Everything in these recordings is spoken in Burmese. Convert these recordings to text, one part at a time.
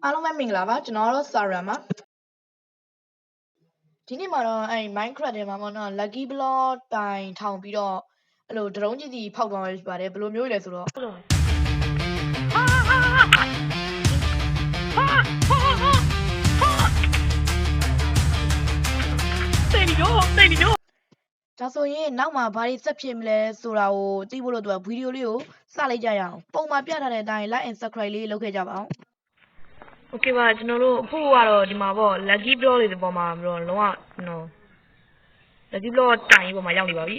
အားလုံးပဲမင်္ဂလာပါကျွန်တော်တို့ Saran ပါဒီနေ့မှာတော့Minecraft ထဲမှာပေါ့နော် Lucky Block တိုင်ထောင်ပြီးတော့အဲ့လိုဒရုန်းကြီးစီဖောက်သွားရဖြစ်ပါတယ်ဘယ်လိုမျိုးလဲဆိုတော့ဒါဆိုရင်နောက်မှာဘာတွေဆက်ဖြစ်မလဲဆိုတာကိုသိဖို့လို့ဗီဒီယိုလေးကိုစလိုက်ကြရအောင်ပုံမှန်ပြထားတဲ့အတိုင်း like and subscribe လေးလုပ်ခဲ့ကြပါအောင်โอเคပါကျွန်တော်တို့အခုကတော့ဒီမှာပေါ့ Lucky Block တွေပေါ်မှာတော့လုံးဝနော် Lucky Block တိုင်ပေါ်မှာရောက်နေပါပြီ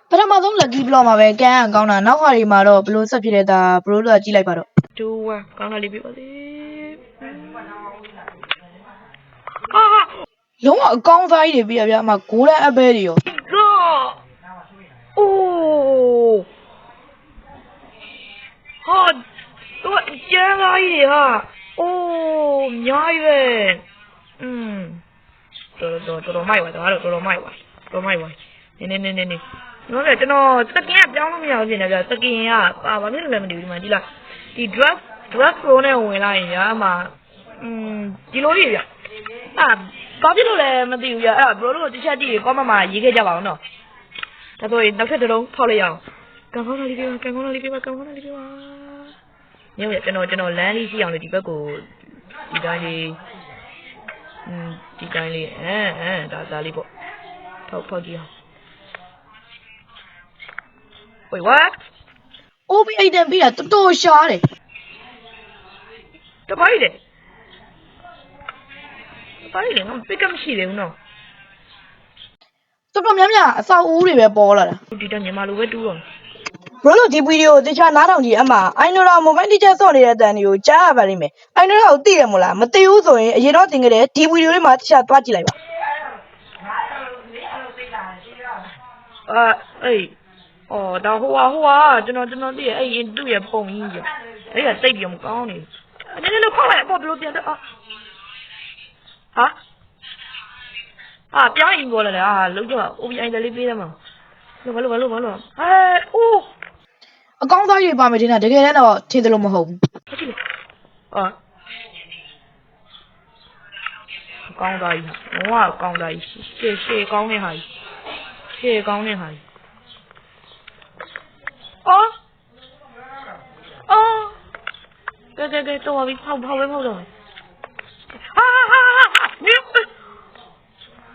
ပထမဆုံး Lucky Block မှာပဲကန်အကောင်းတာနောက်ဟာတွေမှာတော့ဘယ်လိုဆက်ဖြစ်လဲဒါဘရိုတို့ကကြည့်လိုက်ပါတော့2 1ကောင်းတာလေးပြပါစေလုံးဝအကောင်းစားကြီးတွေပြပြအမ golden apple တွေရောအိုးဟာတော့ကျန်းသားကြီးတွေဟာအိုးများရွယ်တော်မိုက်ပါတော်မိုက်ပါနင်းနော်လေကျွန်တော်စကင်ကပြောင်းလို့မရဘူးပြင်တယ်ဗျစကင်ကဘာဖြစ်လို့လဲမသိဘူးဒီမှာဒီလားဒီ drug pro နဲ့ဝင်လာရင်ညာအမှဒီလိုကြီးဗျဘာဖြစ်လို့လဲမသိဘူးဗျအဲ့ဒါ bro တို့တစ်ချက်ကြည့် comment မှာရေးခဲ့ကြပါအောင်နော်ဒါဆိုရင်နောက်ထပ်တစ်လုံးဖောက်လိုက်ရအောင်ကန်ကောင်းလေးပြပါညောကျွန်တော်လမ်းလေးရှိအောင်လေဒီဘက်ကိုဒီတိုင်းလေးဒါလေးပေါ့ဖောက်ကြည့်အောင် Wait what OB item ပြီးတာတော်တော်ရှားတယ်တပိုင်းတယ်ငါပိတ်ကမရှိသေးဘူးနော်တော်တော်များများအဆောက်အဦတွေပဲပေါ်လာတာဒီတော့ညီမလိုပဲတူးတော့ဘရိုတို့ဒီဗီဒီယိုတခြားနားထောင်ကြည့်အမအိုင်နိုရာမိုဘိုင်းတီချာဆော့နေတဲ့အတန်တွေကိုကြားရပါလိမ့်မယ်အိုင်နိုရာကိုသိရမို့လားမသိဘူးဆိုရင်အရင်တော့သင်ခဲ့တဲ့ဒီဗီဒီယိုလေးမှာတခြားသွားကြည့်လိုက်ပါအေးအော်ဒါဟိုဟာကျွန်တော်သိရအဲ့ရင်သူ့ရဲ့ပုံကြီးကြီးအဲ့ဒါစိတ်ပြောမကောင်းနေနည်းဖောက်လိုက်ပေါ့ဘလို့ပြန်တော့ဟာပြောင်းရင်ပေါ်လာတယ်လုံးတော့ OBI တလေးပေးတယ်မလို့ဘာလို့အိုးအကောင်းသားတွေပါမယ်တင်တာတကယ်တမ်းတော့ထင်တယ်လို့မဟုတ်ဘူးအကောင်းသားကြီးဟာအကောင်းသားကြီးရှေ့ကောင်းနေဟာကြီးကဲတော့ပါပြီဖောက်တော့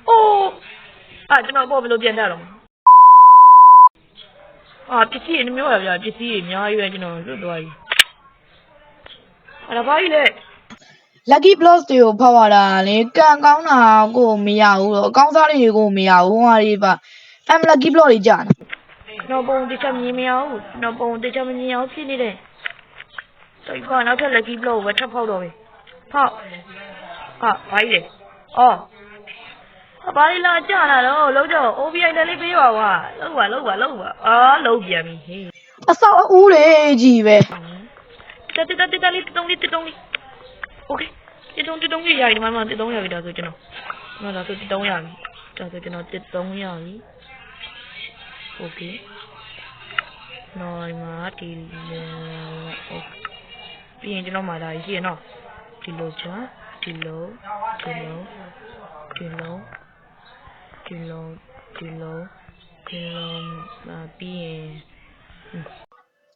အိုးကျွန်တော်ပေါ်ဘယ်လိုပြန်တက်တော့ပစ္စည်းတွေမျိုးရဗျာပစ္စည်းတွေအများကြီးပဲကျွန်တော်လွတ်သွားပြီအဲ့ဒါဘာကြီးလဲ Lucky Block တွေကိုဖောက်ရတာလေကန်ကောင်းတာကိုမရဘူးတော့အကောင်းစားတွေကိုမရဘူးဟိုဟာတွေပါLucky Block တွေကြာနေတော့ပုံတခြားမြင်မရဘူးတော့ပုံတခြားမမြင်အောင်ဖြစ်နေတယ်စိတ်ကနောက်ထပ် Lucky Block ကိုပဲထပ်ဖောက်တော့ပြီဖောက်ဘာကြီးလဲဘာလဲလာကြလာတော့လုံးတော့ OBI တလေးပေးပါကွာလုံးပါလုံးပြန်ပြီဟေးအဆောက်အဦတွေကြီးပဲတက်လေးတုံးလေးโอเคတုံးကြီးရပြီမမတုံးရပြီဒါဆိုကျွန်တော်ဒါဆိုတုံးရပြီဒါဆိုကျွန်တော်တုံးရပြီโอเคနော်မာဒီโอเคပြီးရင်ကျွန်တော်မှာဒါရှိရနော်ဒီလိုချာဒီလိုပြီးရင်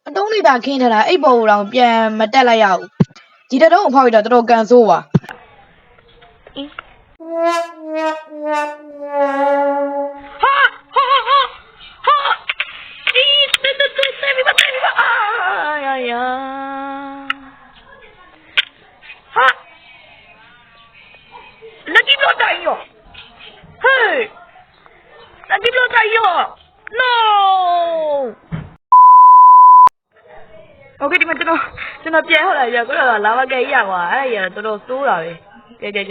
အတုံးလေးသာခင်းထားတာအိတ်ပေါ်ကိုတော့ပြန်မတက်လိုက်ရဘူးဒီတတုံးကိုဖောက်ရတာတော်တော်ကန်ဆိုးပါLucky Block တိုင်ရော Hey Lucky Block တိုင်ရော No Okay ဒီမှာကျွန်တော်ပြန်ဟောလာပြီကိုတော့လာမကဲကြီးရကွာအဲ့ဒါကြီးတော်တော်စိုးတာပဲကဲ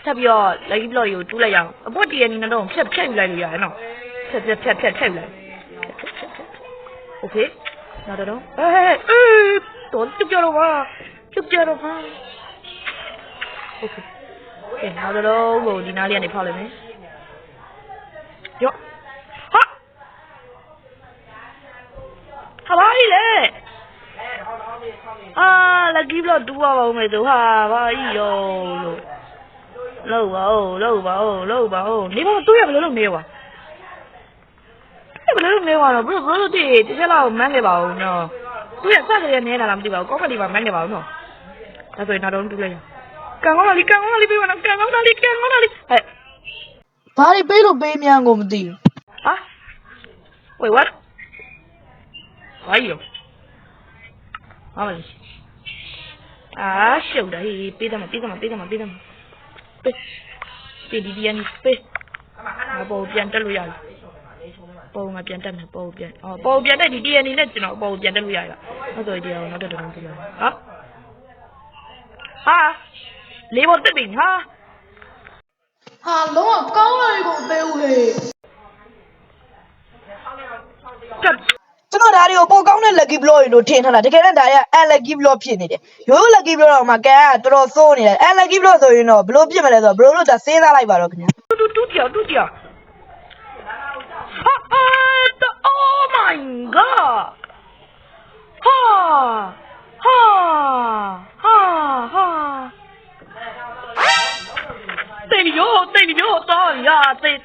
ထပ်ပြီးတော့ Lucky Block ကိုတူးလိုက်ရအောင်အပေါ်တရနေတော့ဖြတ်ယူလိုက်လို့ရတယ်နော်ဖြတ်ယူလိုက် Okay နောက်တော့တော်ကျုပ်ကြတော့ပါ Okayနောက်တော့ကိုဒီနားလေးကနေဖောက်လိုက်မယ်ရောဟာဘာကြီးလဲ lucky block တူပါဦးမယ်ဆိုဟာဘာကြီးရောလို့လောက်ပါဦးနေမတူရဘယ်လိုလုပ်နေကွာဘယ်လိုလုပ်နေကွာတော့ဘယ်လိုတည်းတစ်ချက်လောက်မန်းခဲ့ပါဦးနော်သူရစကြရနေလာလားမသိပါဘူးကောင်းကလေးပါမန်းခဲ့ပါဦးနော်ဒါဆိုရင်နောက်တော့တူလိုက်ကန်ကောင်းလာလေးပြေးပါနော်ကန်ကောင်းလာလေးဟဲ့ ဘာတွေပေးလို့ပေးမြန်ကိုမသိဘူး ဟာဝေး what ဘာကြီးရောဟာမလေးရှုပ်တာဟေးပေးတယ်မပေးဒီဒီနီပေးပေါ်ပြန်တက်လို့ရတယ်ပေါ်ငါပြန်တက်မယ်ပေါ်ပြန်တက်ဒီဒီနီနဲ့ကျွန်တော်ပေါ်ပြန်တက်လို့ရတယ်အဲ့ဆိုဒီအောင်နောက်တော့တုံးပြလိုက်ဟာလေးပေါ်တက်ပြီဟာလုံးဝကောင်းလာပြီကိုပေးဦးဟေးကျွန်တော်ဒါတွေကိုပိုကောင်းတဲ့ lucky block လို့ထင်ထားတာတကယ်တော့ဒါတွေက unlucky block ဖြစ်နေတယ်ရိုး lucky block တော့မှကန်ကတော်တော်စိုးနေတယ် unlucky block ဆိုရင်တော့ဘယ်လိုဖြစ်မလဲဆိုတော့ဘယ်လိုလို့ဒါစေးစားလိုက်ပါတော့ခင်ဗျာတူတယောဟာ oh my god ဟာတိတ်ရောတော့ရတိတ်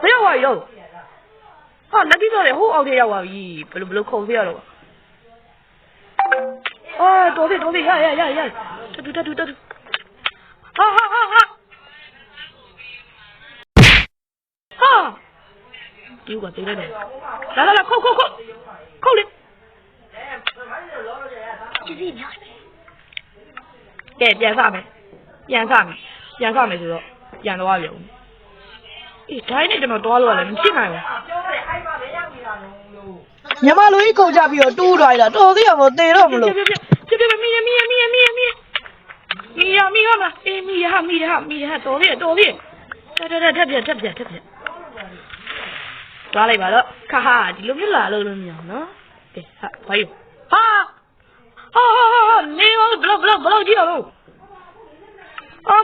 ဘယ်ရောက်ရောဟာလက်ကြီးတော့လေဟိုအောက်ထဲရောက်ပါပြီဘယ်လိုခုံစေရတော့တော်ပြီရတူဟာဒီကတေးတယ်လာခုတ်လေကြည့်ကဲပြန်စမယ်ဆိုတော့ပြန်သွားပြန်ဦးအေးတိုင်းနဲ့ကျွန်တော်တွားလို့လည်းမဖြစ်နိုင်ဘူးညမလူကြီးကုန်ကြပြီးတော့တူးသွားတာတော်သေးရမသေးတော့မလို့ပြမီဟာအေးမီဟာတော်သေးတက်ပြသွားလိုက်ပါတော့ခါဟာဒီလိုမျိုးလာလို့မရအောင်နော်ကဲဟာဘာယူဟာနေဘလောက်ကြည့်တော့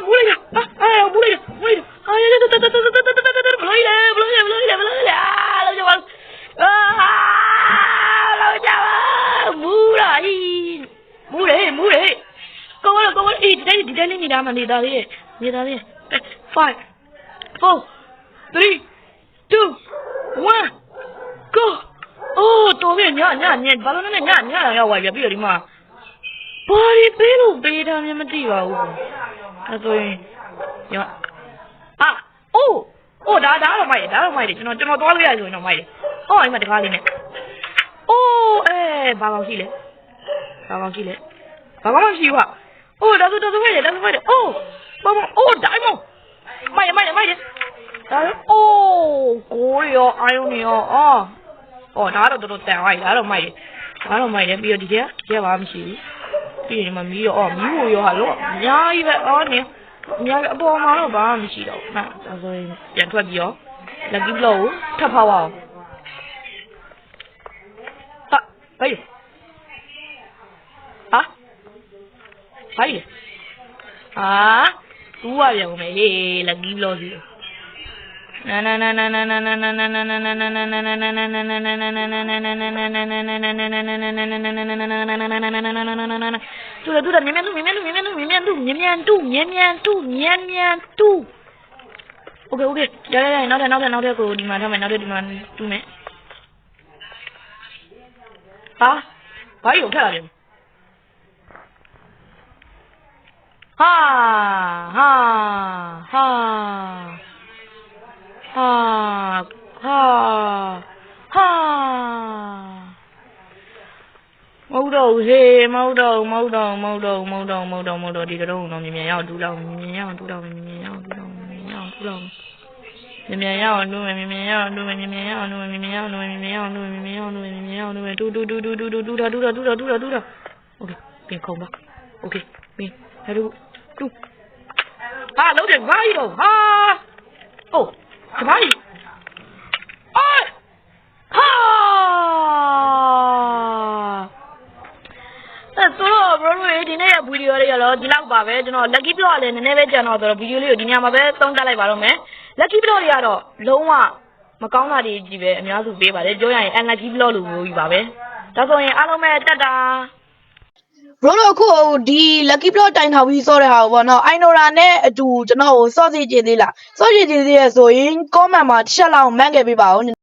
မူးလိုက်မူးလိုက်ဘလို့ရလောက်ကြပါလောက်ကြပါမူးလေကောအေးဒီတိုင်းနေတာမနေတာလေး5 4 3 2 1 go တော်ပြီညဘာလို့လဲညရောက်သွားပြီပြီးတော့ဒီမှာဘာတွေပေးလို့ပေးတာမှမသိပါဘူးအဲဆိုရင်ညဒါတော့မိုက်တယ်ကျွန်တော်သွားလို့ရဆိုရင်တော့မိုက်တယ်အိမ်မှာတကားလေးနဲ့ဘာကောင်းရှိလဲဘာကောင်းရှိဟာဒါဆိုမိုက်တယ်ဘောဒိုင်းမိုက်တယ်ဒါကိုရောအာယုံရောဒါတော့တော်တန်သွားပြီဒါတော့မိုက်တယ်ပြီးတော့ဒီကဘာမှမရှိဘူးပြီးရင်မီးရောမီးဖို့ရောဟာလို့အများကြီးပဲနေအများကြီးအပေါ်မှာတော့ဘာမှမရှိတော့ဘူးဒါဆိုရင်ပြန်ထွက်ပြီးရော lucky block ကိုထပ်ဖောက်အောင်ဟေးတူရပြန်မယ်ဟေး lucky block စီတူမြင်တူโอเคရနောက်ထပ်ကိုဒီမှာထားမယ်နောက်ထပ်ဒီမှာတူမယ်ဘာကြီးကိုထက်လာပြန်မဟုတ်တော့ဟေးမဟုတ်တော့ဒီကတော့တော့မြင်ရောက်တူတော့မြင်ရောက်တူတော့မြင်ရောက်တူတော့မြင်ရောက်တူတော့မြင်ရောက်တူမြင်ရောက်တူမြင်ရောက်တူမြင်ရောက်တူမြင်ရောက်တူမြင်ရောက်တူမြင်ရောက်တူတူโอเคပြင်ခုံပါโอเคပြင်ဒါတို့တူလုံးတယ်ဘာကြီးတော့ဘာကြီးဆိုတော့ bro ဒီနေ့ဗီဒီယိုလေးကတော့ဒီလောက်ပါပဲကျွန်တော် lucky block လည်းနည်းနည်းပဲကြံတော့ဆိုတော့ဗီဒီယိုလေးကိုဒီညမှာပဲသုံးသပ်လိုက်ပါတော့မယ် lucky block တွေကတော့လုံးဝ မကောင်းတာတွေကြီးပဲအများစုပေးပါတယ်ပြောရရင် unlucky block လို့မျိုးကြီးပါပဲဒါဆိုရင်အားလုံးပဲတက်တာ bro တို့အခုဒီ lucky block တိုင်ထောင်ပြီးစောတဲ့ဟာကိုပေါ့နော် Ainora နဲ့အတူကျွန်တော်ကိုစောစီကျင်သေးလားစောစီကျင်သေးရဆိုရင် comment မှာတစ်ချက်လောက်မှန်းခဲ့ပေးပါဦး